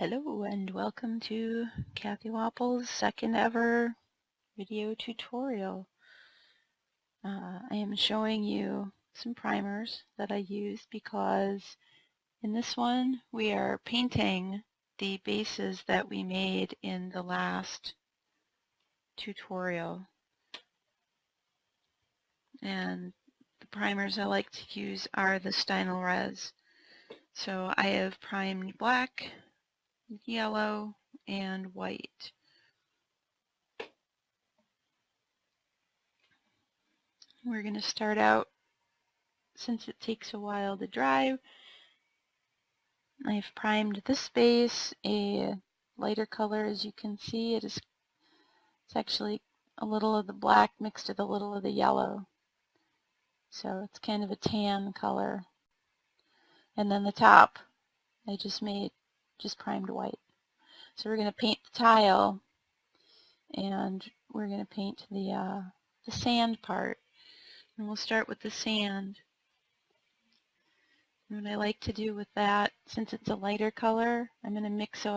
Hello and welcome to Cathy Wapple's second ever video tutorial. I am showing you some primers that I used because in this one we are painting the bases that we made in the last tutorial. And the primers I like to use are the Stynylrez Res. So I have primed black, yellow, and white. We're going to start out, since it takes a while to dry, I've primed this base a lighter color. As you can see, it's actually a little of the black mixed with a little of the yellow. So it's kind of a tan color. And then the top, I just primed white. So we're going to paint the tile, and we're going to paint the sand part. And we'll start with the sand. And what I like to do with that, since it's a lighter color, I'm going to mix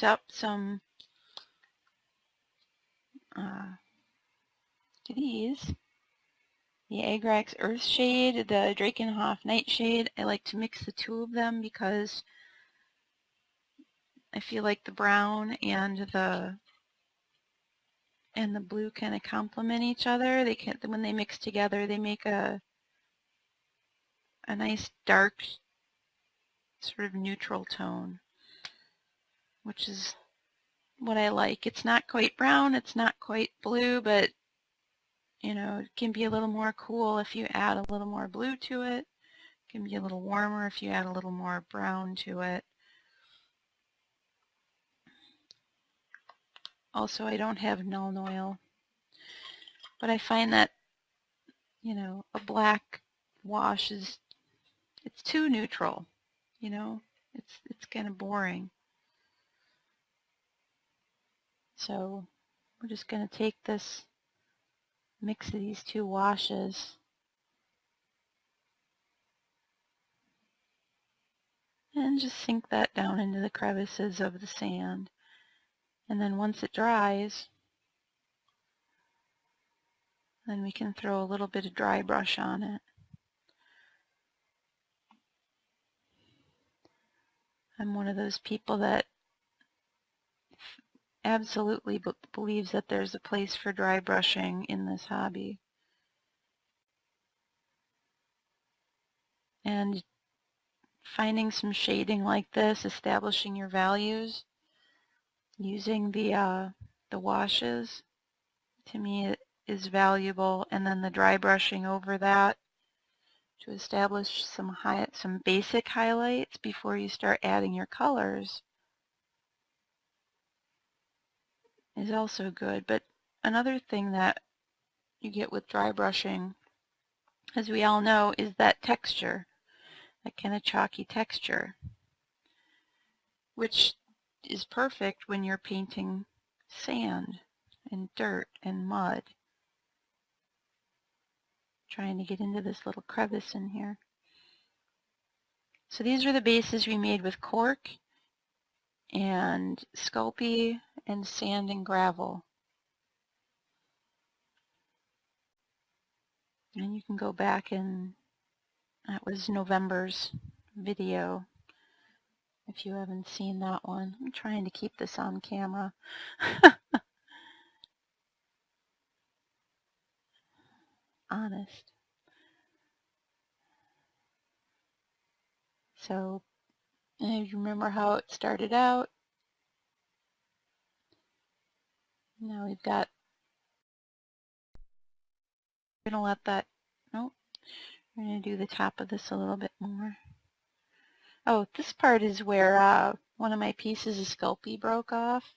up some these. The Agrax Earth Shade, the Drakenhof Nightshade. I like to mix the two of them because I feel like the brown and the blue kind of complement each other. When they mix together, they make a nice dark sort of neutral tone, which is what I like. It's not quite brown, it's not quite blue, but you know, it can be a little more cool if you add a little more blue to it. It can be a little warmer if you add a little more brown to it. Also, I don't have Nuln Oil, but I find that, you know, a black wash it's too neutral, you know, it's kind of boring. So we're just going to take this mix of these two washes and just sink that down into the crevices of the sand. And then once it dries, then we can throw a little bit of dry brush on it. I'm one of those people that absolutely believes that there's a place for dry brushing in this hobby. And finding some shading like this, establishing your values, using the washes, to me it is valuable, and then the dry brushing over that to establish some basic highlights before you start adding your colors is also good. But another thing that you get with dry brushing, as we all know, is that texture, that kind of chalky texture, which is perfect when you're painting sand and dirt and mud. Trying to get into this little crevice in here. So these are the bases we made with cork and Sculpey and sand and gravel. And you can go back, and that was November's video if you haven't seen that one. I'm trying to keep this on camera. Honest. So, if you remember how it started out, now we've got, we're going to let that, nope, we're going to do the top of this a little bit more. Oh, this part is where one of my pieces of Sculpey broke off.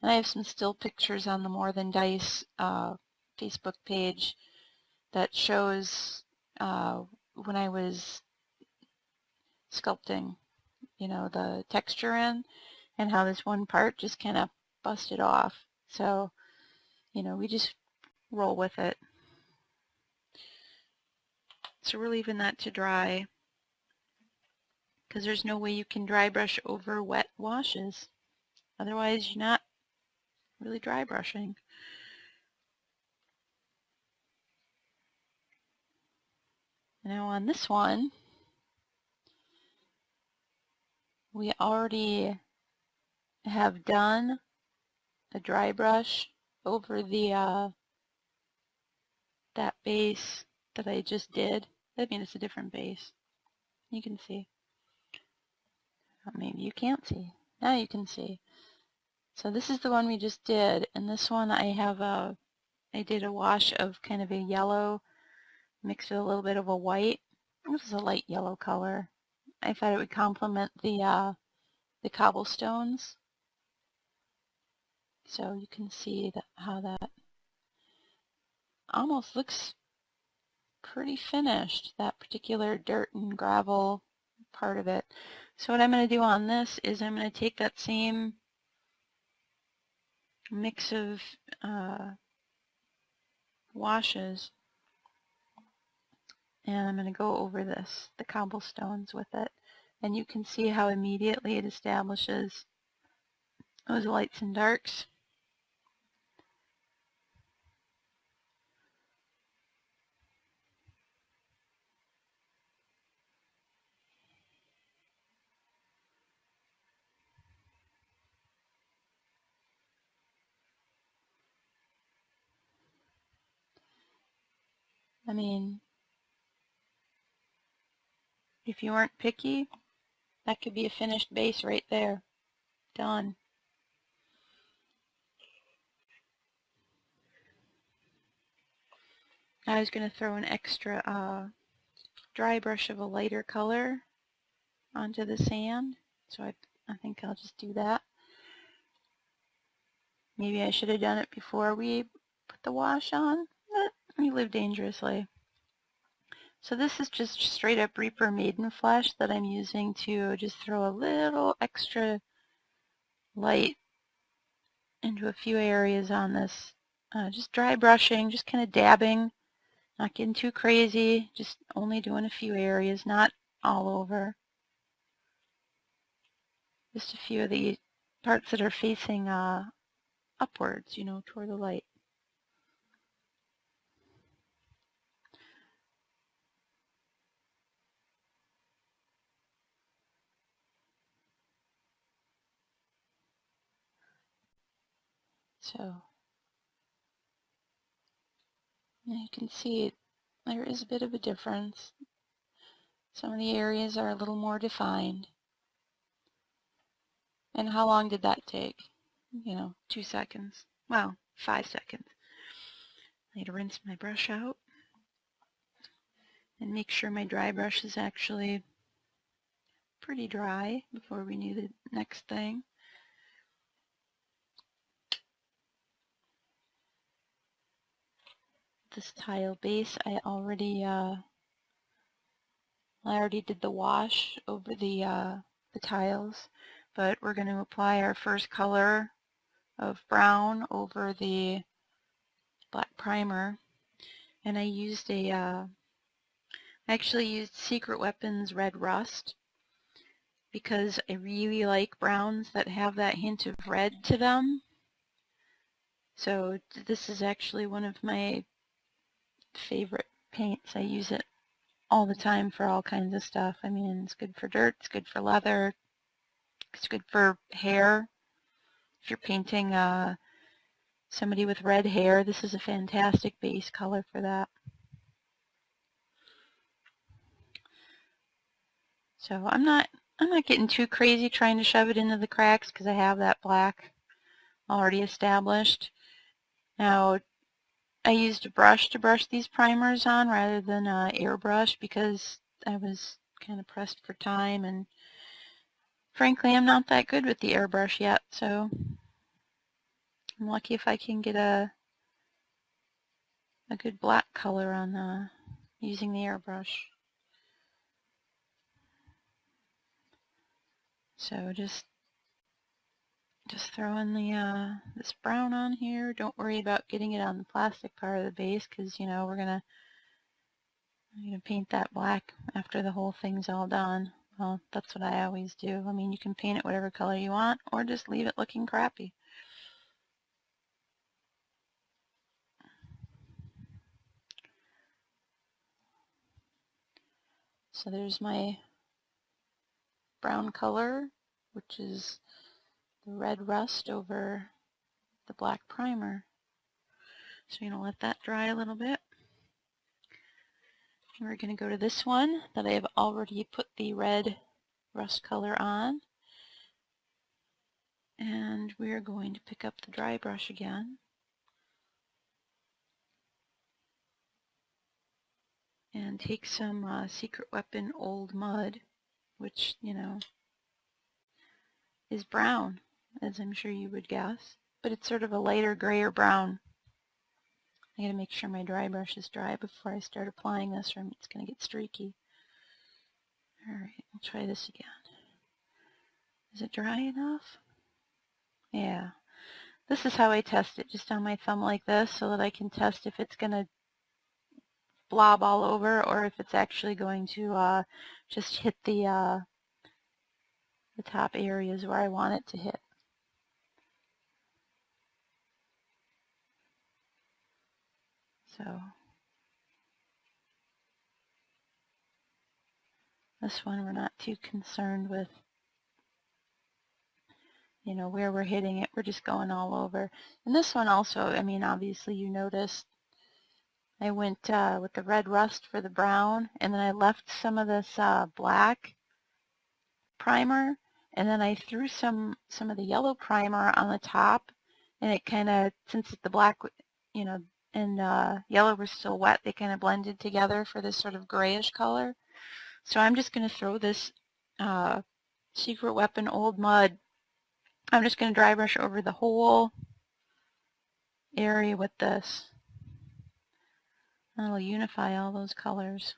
And I have some still pictures on the More Than Dice Facebook page that shows when I was sculpting, you know, the texture in, and how this one part just kind of busted off. So, you know, we just roll with it. So we're leaving that to dry. because there's no way you can dry brush over wet washes. Otherwise, you're not really dry brushing. Now on this one, we already have done a dry brush over the that base that I just did. I mean, it's a different base. You can see. Maybe you can't see. Now you can see. So this is the one we just did, and this one I did a wash of kind of a yellow mixed with a little bit of a white. This is a light yellow color. I thought it would complement the cobblestones. So you can see how that almost looks pretty finished, that particular dirt and gravel part of it. So what I'm going to do on this is I'm going to take that same mix of washes, and I'm going to go over the cobblestones with it. And you can see how immediately it establishes those lights and darks. I mean, if you weren't picky, that could be a finished base right there. Done. I was going to throw an extra dry brush of a lighter color onto the sand, so I think I'll just do that. Maybe I should have done it before we put the wash on, but we live dangerously. So this is just straight up Reaper Maiden Flesh that I'm using to just throw a little extra light into a few areas on this. Just dry brushing, just kind of dabbing, not getting too crazy, just only doing a few areas, not all over. Just a few of the parts that are facing upwards, you know, toward the light. So you can see there is a bit of a difference. Some of the areas are a little more defined. And how long did that take? You know, 2 seconds. Well, 5 seconds. I need to rinse my brush out and make sure my dry brush is actually pretty dry before we do the next thing. This tile base, I already did the wash over the tiles, but we're going to apply our first color of brown over the black primer, and I used I actually used Secret Weapons Red Rust because I really like browns that have that hint of red to them. So this is actually one of my favorite paints. I use it all the time for all kinds of stuff. I mean, it's good for dirt, it's good for leather, it's good for hair. If you're painting somebody with red hair, this is a fantastic base color for that. So I'm not getting too crazy trying to shove it into the cracks because I have that black already established. Now, I used a brush to brush these primers on rather than an airbrush because I was kind of pressed for time, and frankly I'm not that good with the airbrush yet, so I'm lucky if I can get a good black color on using the airbrush. So just throwing the this brown on here. Don't worry about getting it on the plastic part of the base because, you know, we're gonna paint that black after the whole thing's all done. Well, that's what I always do. I mean, you can paint it whatever color you want or just leave it looking crappy. So there's my brown color, which is the red rust over the black primer. So you're going to let that dry a little bit. And we're going to go to this one that I have already put the red rust color on. And we are going to pick up the dry brush again. And take some Secret Weapon Old Mud, which, you know, is brown, as I'm sure you would guess. But it's sort of a lighter gray or brown. I gotta make sure my dry brush is dry before I start applying this, or it's gonna get streaky. Alright, we'll try this again. Is it dry enough? Yeah. This is how I test it, just on my thumb like this, so that I can test if it's gonna blob all over or if it's actually going to just hit the top areas where I want it to hit. So this one we're not too concerned with, you know, where we're hitting it. We're just going all over. And this one also, I mean, obviously you noticed I went with the red rust for the brown, and then I left some of this black primer, and then I threw some of the yellow primer on the top, and it kind of, since the black, you know, and yellow were still wet, they kind of blended together for this sort of grayish color. So I'm just going to throw this Secret Weapon Old Mud. I'm just going to dry brush over the whole area with this. And it'll unify all those colors.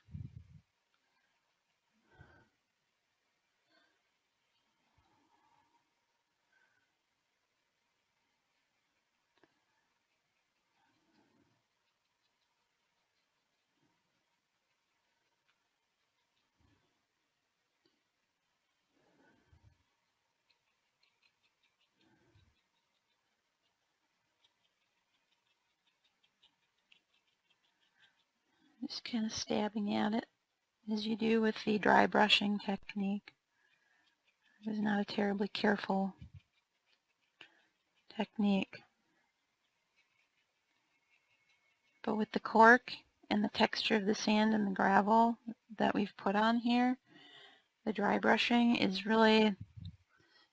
Just kind of stabbing at it, as you do with the dry brushing technique. It is not a terribly careful technique. But with the cork and the texture of the sand and the gravel that we've put on here, the dry brushing is really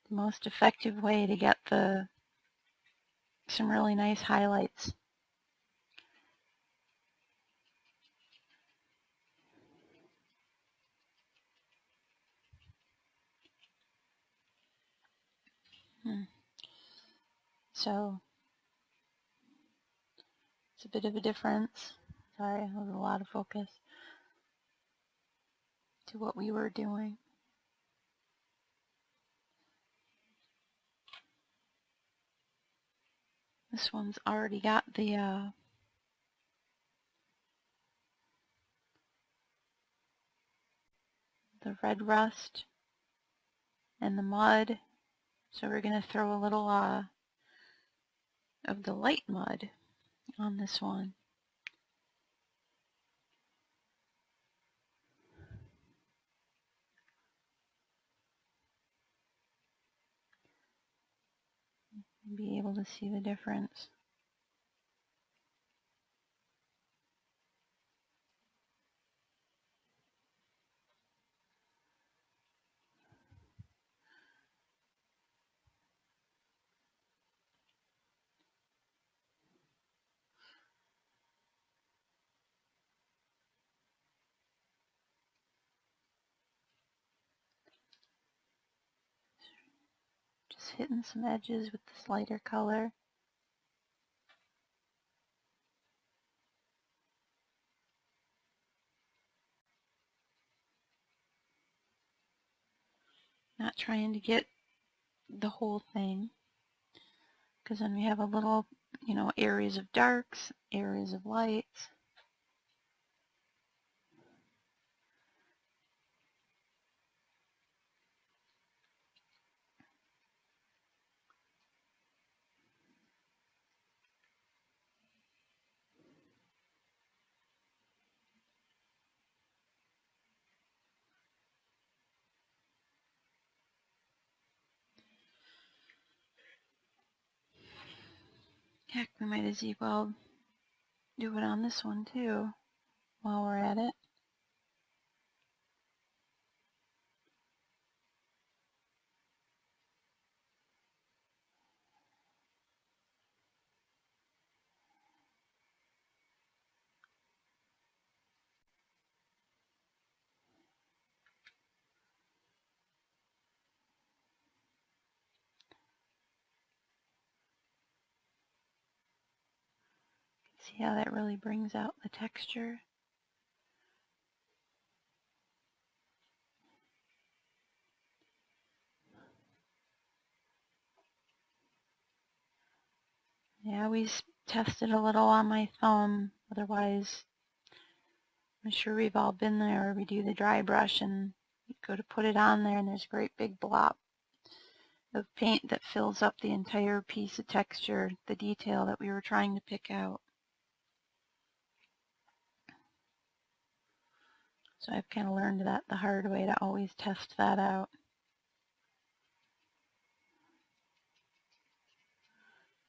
the most effective way to get some really nice highlights. So it's a bit of a difference. Sorry, that was a lot of focus to what we were doing. This one's already got the red rust and the mud. So we're going to throw a little of the light mud on this one. You'll be able to see the difference. Just hitting some edges with this lighter color. Not trying to get the whole thing, because then we have a little, you know, areas of darks, areas of lights. Heck, we might as well do it on this one too while we're at it. See how that really brings out the texture? Yeah, I always test it a little on my thumb. Otherwise, I'm sure we've all been there where we do the dry brush and you go to put it on there and there's a great big blob of paint that fills up the entire piece of texture, the detail that we were trying to pick out. So I've kind of learned that the hard way, to always test that out.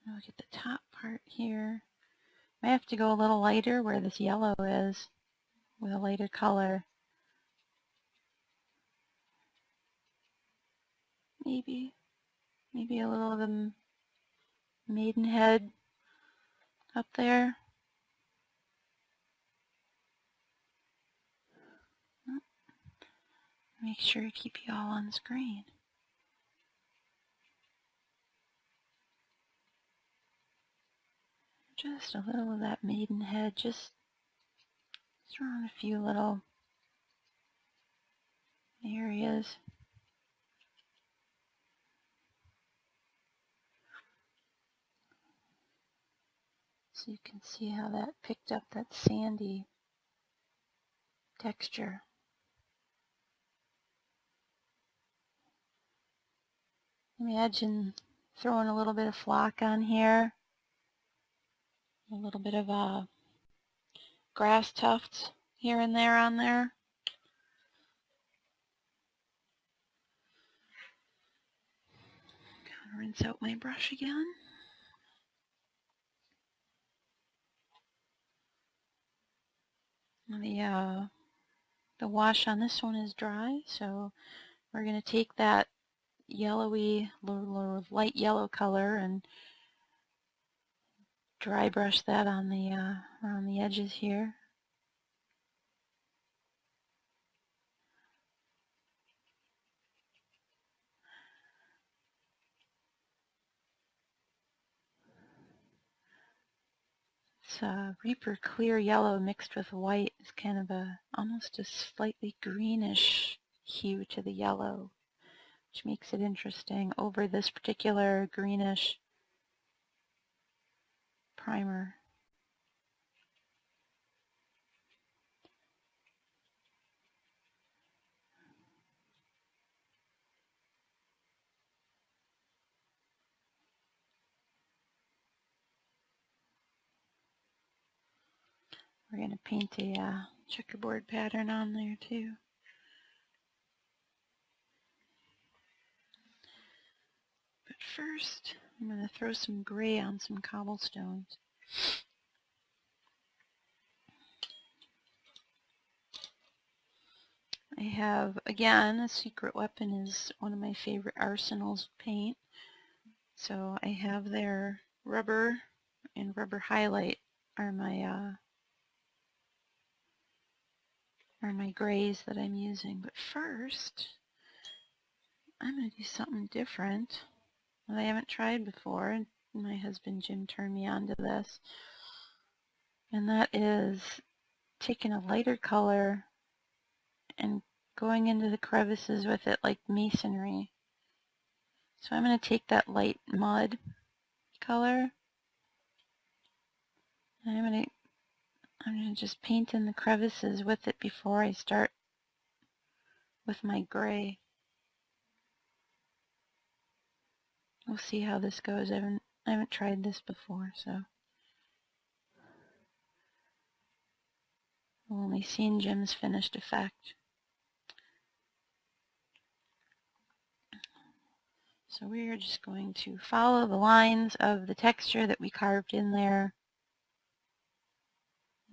Look at the top part here. I have to go a little lighter where this yellow is with a lighter color. Maybe a little of the maidenhead up there. Make sure to keep you all on screen. Just a little of that maidenhead, just around a few little areas. So you can see how that picked up that sandy texture. Imagine throwing a little bit of flock on here, a little bit of grass tufts here and there on there. Rinse out my brush again. The wash on this one is dry, so we're going to take that yellowy, light yellow color and dry brush that on the around the edges here. It's Reaper clear yellow mixed with white. It's kind of almost a slightly greenish hue to the yellow, which makes it interesting over this particular greenish primer. We're going to paint a checkerboard pattern on there too. But first, I'm going to throw some gray on some cobblestones. I have, again, a secret weapon is one of my favorite arsenals of paint. So I have their rubber and rubber highlight are my grays that I'm using. But first, I'm going to do something different that I haven't tried before. My husband Jim turned me on to this. And that is taking a lighter color and going into the crevices with it like masonry. So I'm going to take that light mud color and I'm going to just paint in the crevices with it before I start with my gray. We'll see how this goes. I haven't tried this before, so I've only seen Jim's finished effect. So we are just going to follow the lines of the texture that we carved in there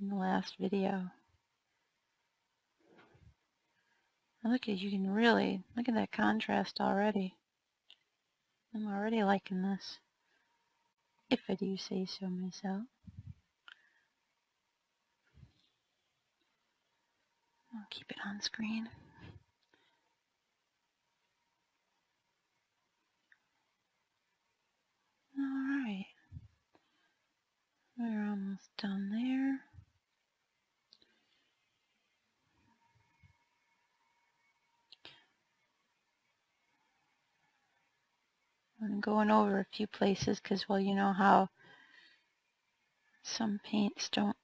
in the last video. And look, you can really, look at that contrast already. I'm already liking this, if I do say so myself. I'll keep it on screen. Alright, we're almost done there. I'm going over a few places because, well, you know how some paints don't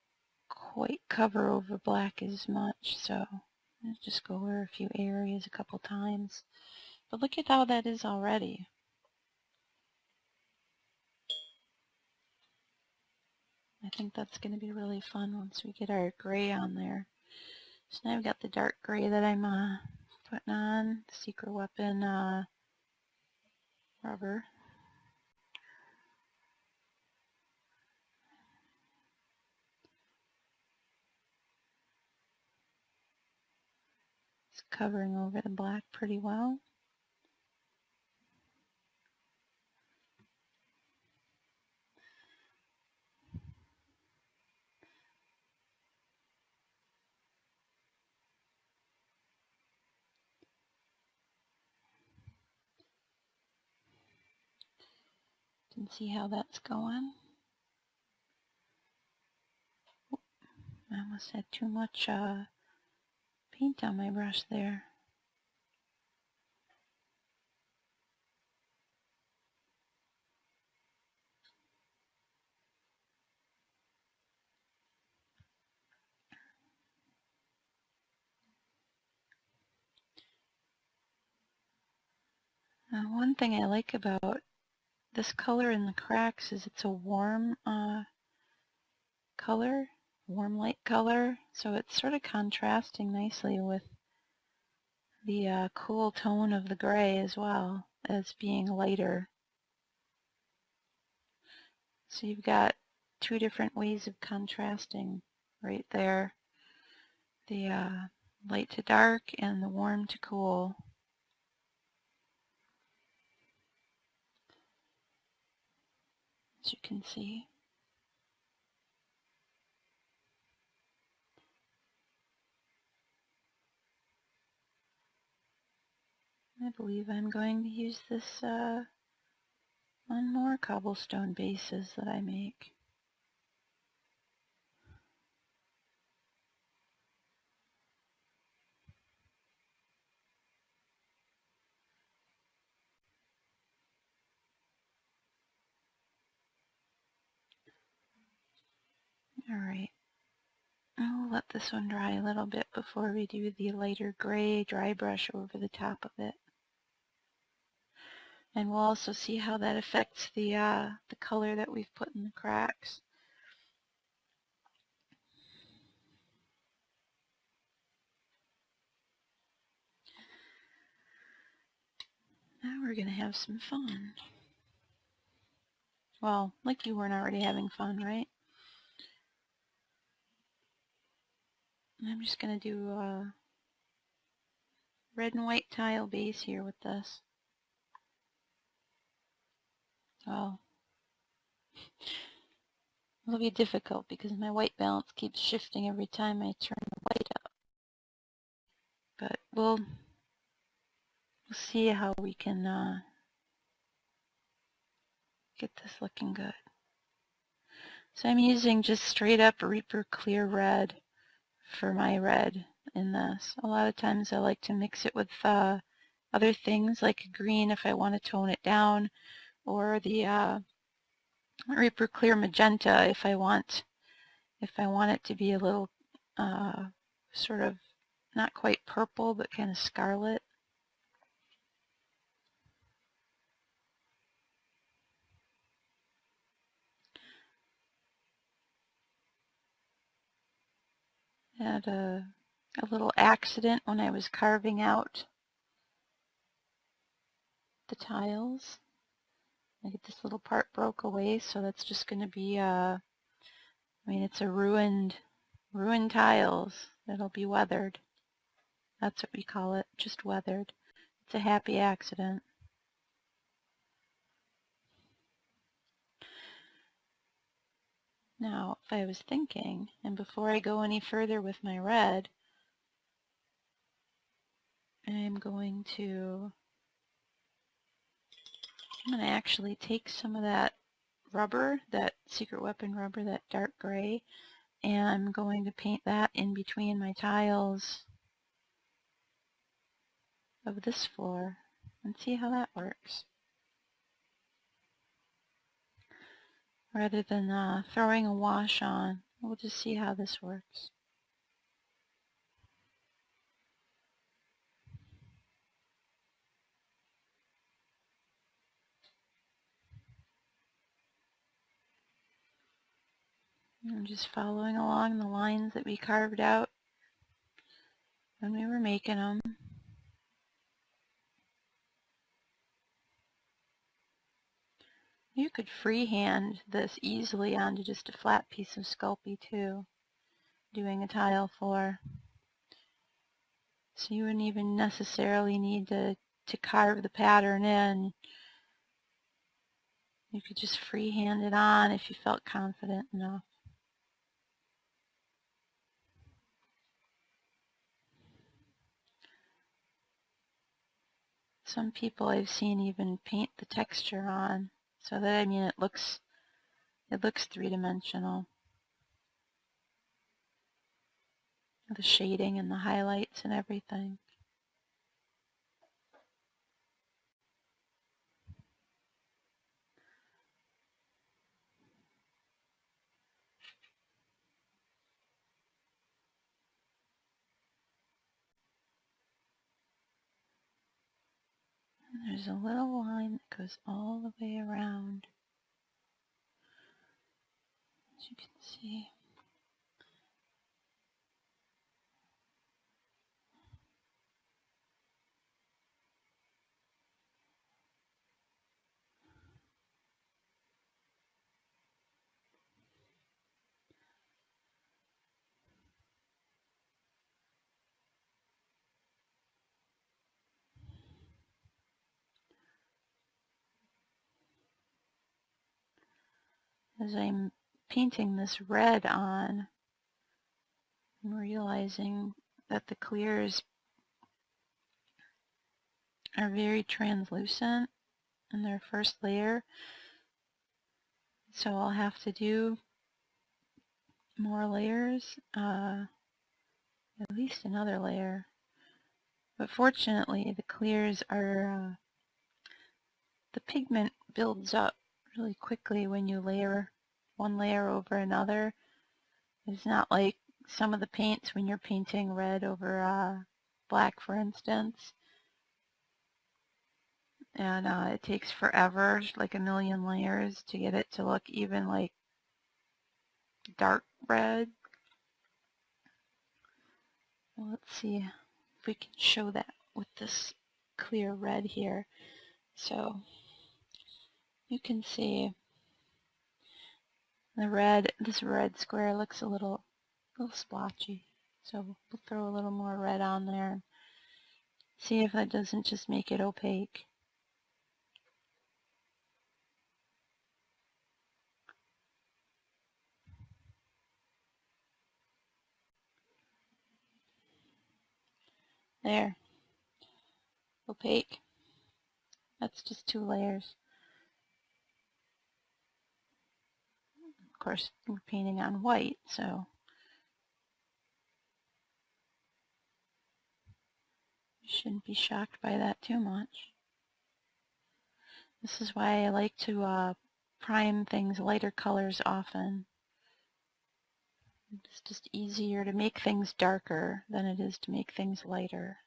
quite cover over black as much, so I'll just go over a few areas a couple times. But look at how that is already. I think that's going to be really fun once we get our gray on there. So now I've got the dark gray that I'm putting on, the Secret Weapon rubber. It's covering over the black pretty well. You can see how that's going. I almost had too much paint on my brush there. One thing I like about this color in the cracks is it's a warm color, warm light color, so it's sort of contrasting nicely with the cool tone of the gray as well as being lighter. So you've got two different ways of contrasting right there. The light to dark and the warm to cool. As you can see. I believe I'm going to use this on more cobblestone bases that I make. Alright, I'll let this one dry a little bit before we do the lighter gray dry brush over the top of it. And we'll also see how that affects the color that we've put in the cracks. Now we're going to have some fun. Well, like you weren't already having fun, right? I'm just going to do a red and white tile base here with this. Well, it'll be difficult because my white balance keeps shifting every time I turn the white up. But we'll see how we can get this looking good. So I'm using just straight up Reaper Clear Red for my red in this. A lot of times I like to mix it with other things like green if I want to tone it down, or the Reaper Clear Magenta if I want it to be a little sort of not quite purple but kind of scarlet. Had a little accident when I was carving out the tiles. I get this little part broke away, so that's just going to be I mean, it's a ruined tiles. It'll be weathered. That's what we call it, just weathered. It's a happy accident. Now, if I was thinking, and before I go any further with my red, I'm going to actually take some of that rubber, that Secret Weapon rubber, that dark gray, and I'm going to paint that in between my tiles of this floor and see how that works. Rather than throwing a wash on, we'll just see how this works. I'm just following along the lines that we carved out when we were making them. You could freehand this easily onto just a flat piece of Sculpey too, doing a tile floor. So you wouldn't even necessarily need to carve the pattern in. You could just freehand it on if you felt confident enough. Some people I've seen even paint the texture on, so that, I mean, it looks three-dimensional. The shading and the highlights and everything. And there's a little line that goes all the way around, as you can see. As I'm painting this red on, I'm realizing that the clears are very translucent in their first layer, so I'll have to do more layers, at least another layer. But fortunately, the clears are, the pigment builds up really quickly when you layer one layer over another. It's not like some of the paints when you're painting red over black, for instance. And it takes forever, like a million layers, to get it to look even like dark red. Well, let's see if we can show that with this clear red here. So you can see the red, this red square looks a little splotchy. So we'll throw a little more red on there and see if that doesn't just make it opaque. There. Opaque. That's just 2 layers. Of course, we're painting on white, so you shouldn't be shocked by that too much. This is why I like to prime things lighter colors often. It's just easier to make things darker than it is to make things lighter.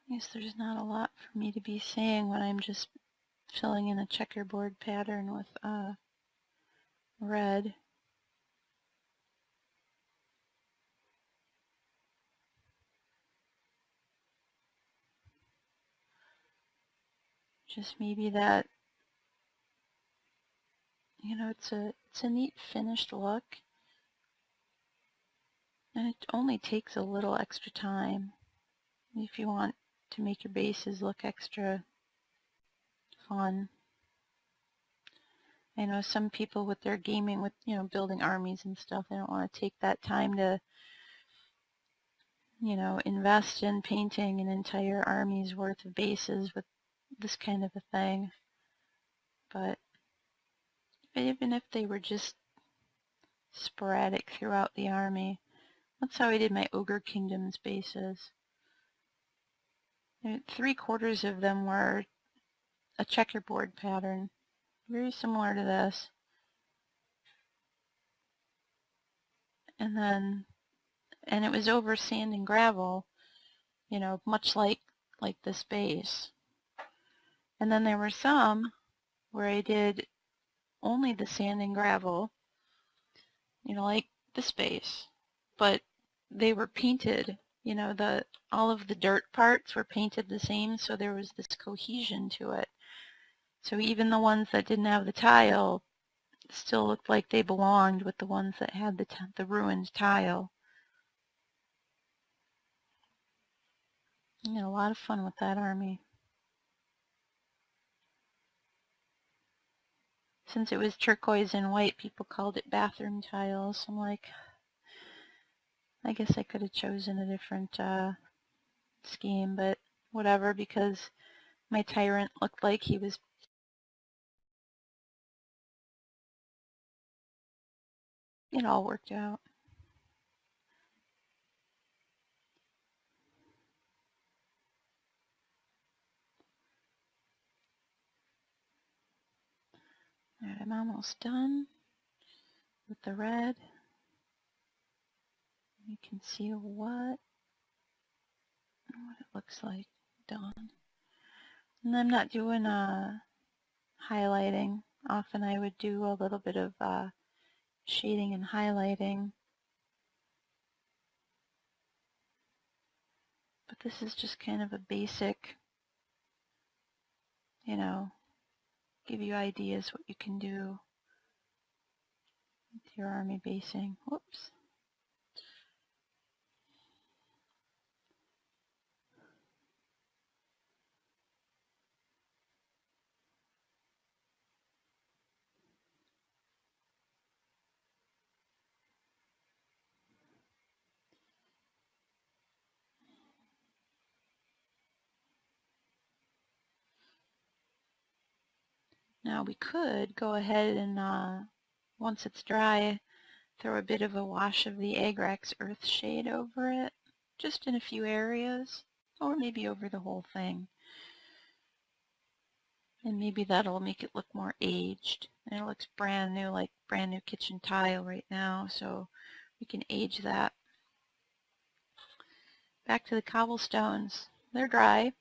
I guess there's not a lot for me to be saying when I'm just filling in a checkerboard pattern with red. Just maybe that, you know, it's a neat finished look, and it only takes a little extra time if you want to make your bases look extra fun. I know some people with their gaming, with, you know, building armies and stuff, they don't want to take that time to, you know, invest in painting an entire army's worth of bases with this kind of a thing. But even if they were just sporadic throughout the army, that's how I did my Ogre Kingdom's bases. 3/4 of them were a checkerboard pattern, very similar to this. And it was over sand and gravel, you know, much like this base. And then there were some where I did only the sand and gravel, you know, like this base, but they were painted, you know, all of the dirt parts were painted the same, so there was this cohesion to it. So even the ones that didn't have the tile still looked like they belonged with the ones that had the ruined tile. You know, a lot of fun with that army. Since it was turquoise and white, people called it bathroom tiles. I'm like, I guess I could have chosen a different scheme, but whatever, because my tyrant looked like he was, it all worked out. All right, I'm almost done with the red. You can see what it looks like done. And I'm not doing highlighting. Often I would do a little bit of shading and highlighting. But this is just kind of a basic, you know, give you ideas what you can do with your army basing. Whoops. Now we could go ahead and once it's dry, throw a bit of a wash of the Agrax Earth shade over it, just in a few areas, or maybe over the whole thing. And maybe that'll make it look more aged. And it looks brand new, like brand new kitchen tile right now, so we can age that. Back to the cobblestones. They're dry.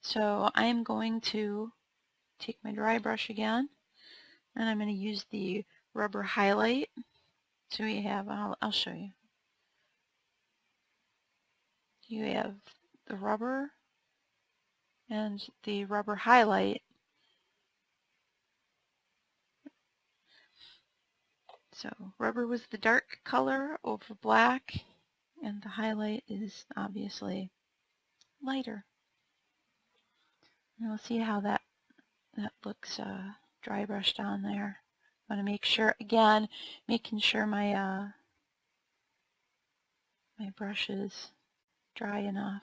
So I'm going to take my dry brush again, and I'm going to use the rubber highlight. So we have, I'll show you. You have the rubber and the rubber highlight. So rubber was the dark color over black, and the highlight is obviously lighter. And we'll see how that looks dry brushed on there. I want to make sure, again, making sure my my brush is dry enough.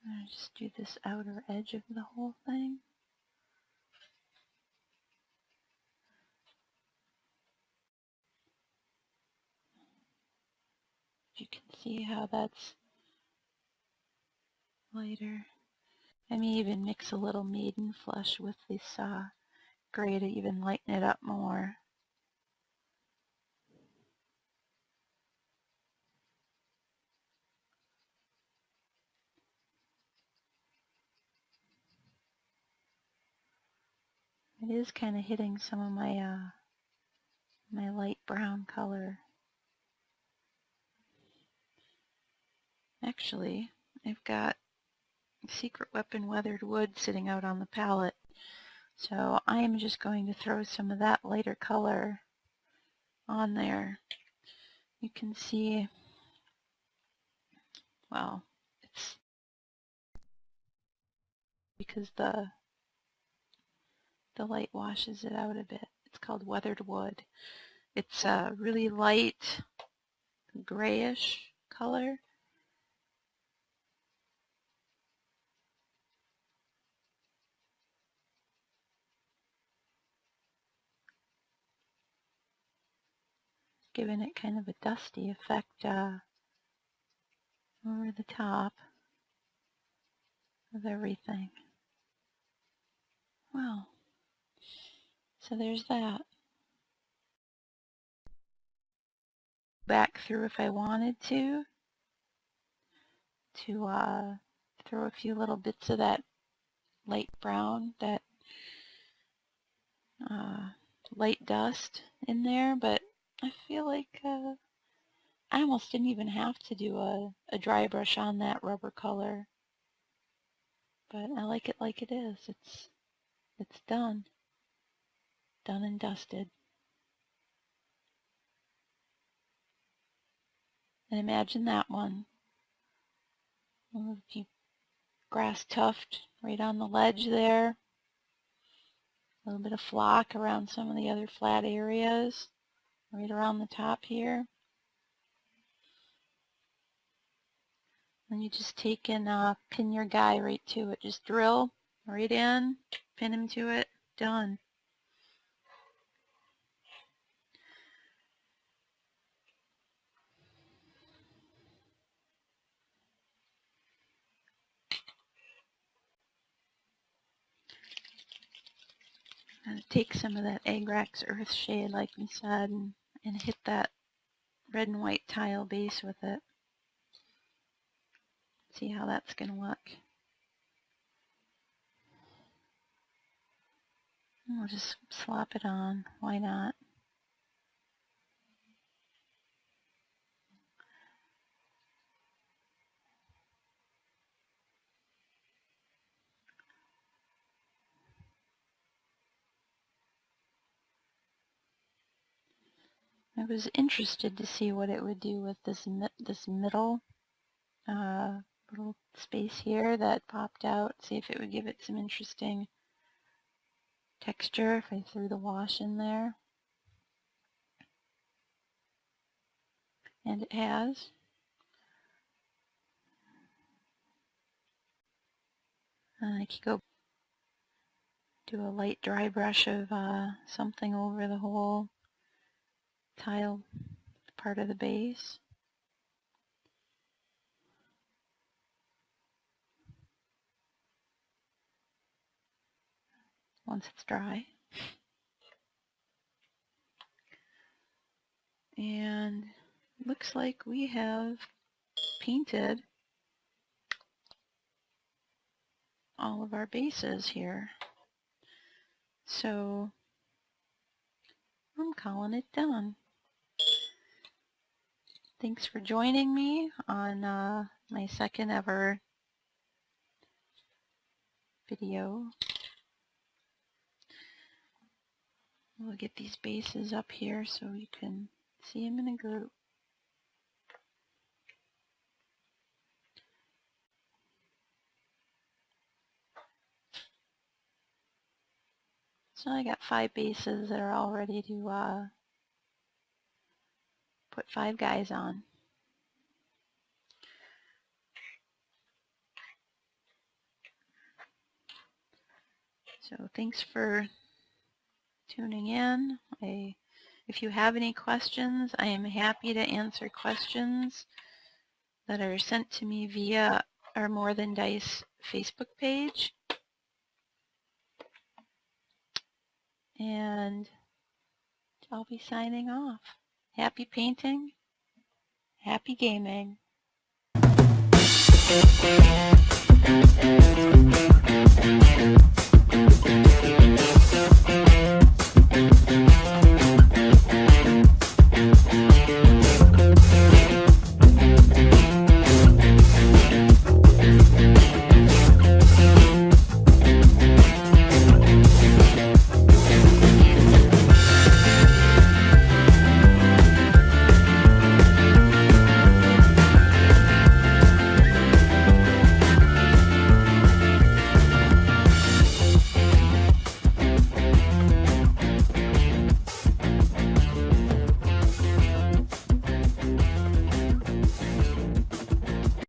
I'm going to just do this outer edge of the whole thing. You can see how that's lighter. I may even mix a little maiden flush with this gray to even lighten it up more. It is kind of hitting some of my my light brown color. Actually, I've got Secret Weapon Weathered Wood sitting out on the palette, so I am just going to throw some of that lighter color on there. You can see, well, it's because the light washes it out a bit. It's called Weathered Wood. It's a really light grayish color. Giving it kind of a dusty effect over the top of everything. Well, so there's that. Back through if I wanted to throw a few little bits of that light brown, that light dust in there, but I feel like I almost didn't even have to do a dry brush on that rubber color, but I like it like it is. It's done and dusted. And imagine that one. A few grass tuft right on the ledge there. A little bit of flock around some of the other flat areas, right around the top here. And you just take and pin your guy right to it. Just drill right in, pin him to it, done. And take some of that Agrax Earth Shade, like we said, and hit that red and white tile base with it. See how that's going to look. And we'll just slop it on. Why not? I was interested to see what it would do with this middle little space here that popped out. See if it would give it some interesting texture if I threw the wash in there. And it has. I could go do a light dry brush of something over the whole tile part of the base. Once it's dry. And looks like we have painted all of our bases here. So I'm calling it done. Thanks for joining me on my second ever video. We'll get these bases up here so you can see them in a group. So I got 5 bases that are all ready to put 5 guys on. So thanks for tuning in. If you have any questions, I am happy to answer questions that are sent to me via our More Than Dice Facebook page. and I'll be signing off. Happy painting, happy gaming.